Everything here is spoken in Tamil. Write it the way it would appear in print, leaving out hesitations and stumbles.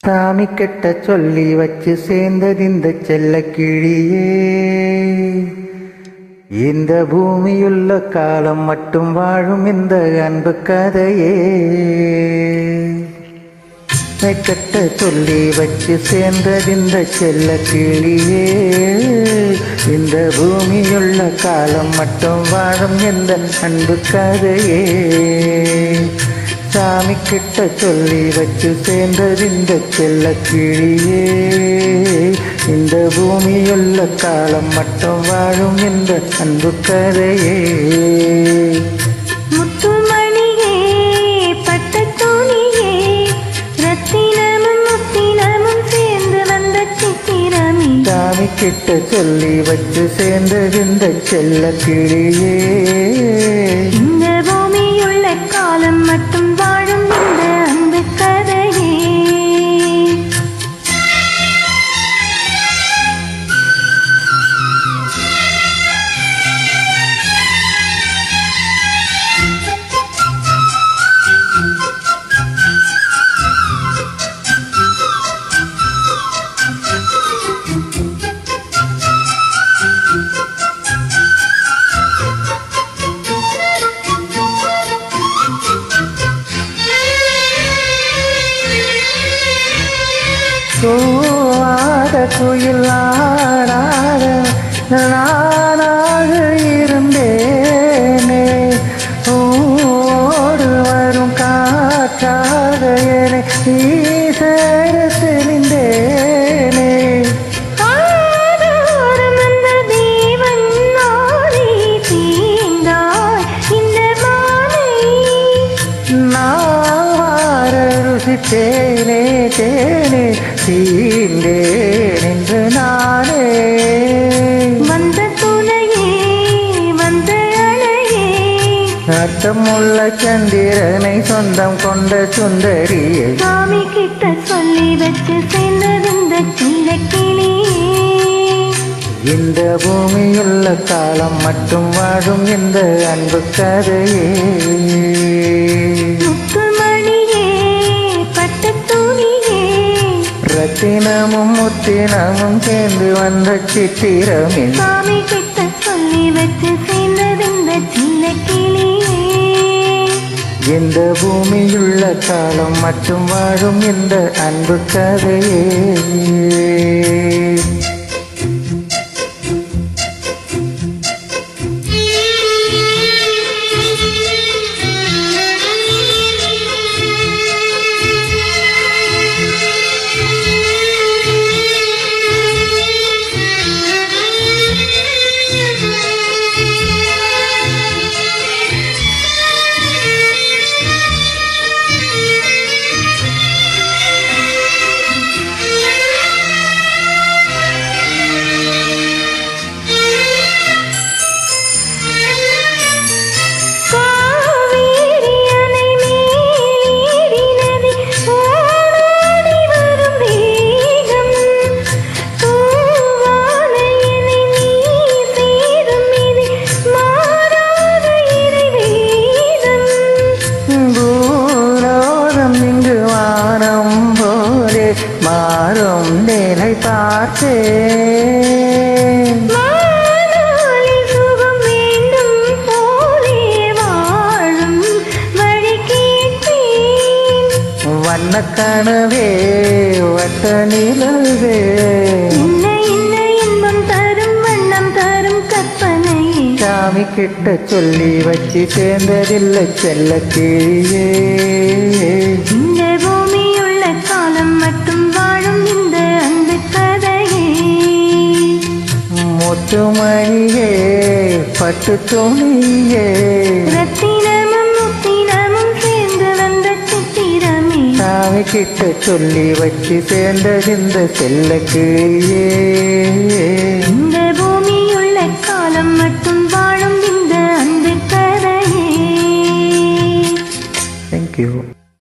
சாமி கெட்ட சொல்லி வச்சு சேர்ந்தது இந்த செல்ல கிளியே. இந்த பூமியுள்ள காலம் மட்டும் வாழும் இந்த அன்பு கதையே. கெட்ட சொல்லி வச்சு சேர்ந்தது இந்த செல்ல கிளியே. இந்த பூமியுள்ள காலம் மட்டும் வாழும் இந்த அன்பு கதையே. சாமி கிட்ட சொல்லி வச்சு சேர்ந்தது இந்த செல்ல கிளியே. இந்த பூமியுள்ள காலம் மட்டும் வாழும் இந்த அன்பு கதையே. முத்துமணியே பட்ட துணியே ரத்தினமும் முத்தினமும் சேர்ந்து வந்த சித்திரமே. சாமி கிட்ட சொல்லி வச்சு சேர்ந்தது இந்த செல்ல கிளியே. இந்த பூமியுள்ள காலம் மட்டும் வாழும் இந்த அன்பு கதையே. சோவாத குயில் ஆடாத நானாக இருந்தேனே. ஓடு வரும் காற்றாக என்னை ஈசர தெளிந்தேனே. தேனே தேனே தீண்டேன் என்று நானே. வந்த துணையே வந்த அழையே அர்த்தமுள்ள சந்திரனை சொந்தம் கொண்ட சுந்தரியை. சாமி கிட்ட சொல்லி வச்சு சேர்ந்ததிந்த சின்ன கிளியே. இந்த பூமியுள்ள காலம் மட்டும் வாழும் இந்த அன்பு கதையே. ரத்தினமும் முத்தினமும் சேர்ந்து வந்த சித்திரமே. சாமி கிட்ட சொல்லி வச்சு சேர்ந்ததிந்த சின்ன கிளியே. இந்த பூமியுள்ள காலம் மட்டும் வாழும் இந்த அன்பு கதையே. மாறும் நிலை பார்த்தேன். சுகம் வேண்டும் போலே வாழும் வழி கேட்டேன். வண்ண கனவே வட்ட நிலவே இன்பம் தரும் வண்ணம் தரும் கற்பனையே. சாமி கிட்ட சொல்லி வச்சு சேர்ந்ததில்லை செல்ல கிளியே. இந்த பூமியுள்ள காலம் மட்டும் வாழும் இந்த அன்பு கதையே. முத்துமணியே பட்டு துணியே ரத்தினமும் முத்தினமும் சேர்ந்து வந்த சித்திரமே. சாமி கிட்ட சொல்லி வச்சு சேர்ந்தது இந்த செல்ல கிளியே. இந்த பூமியுள்ள காலம் மட்டும் வாழும் இந்த அன்பு கதையே. Thank you.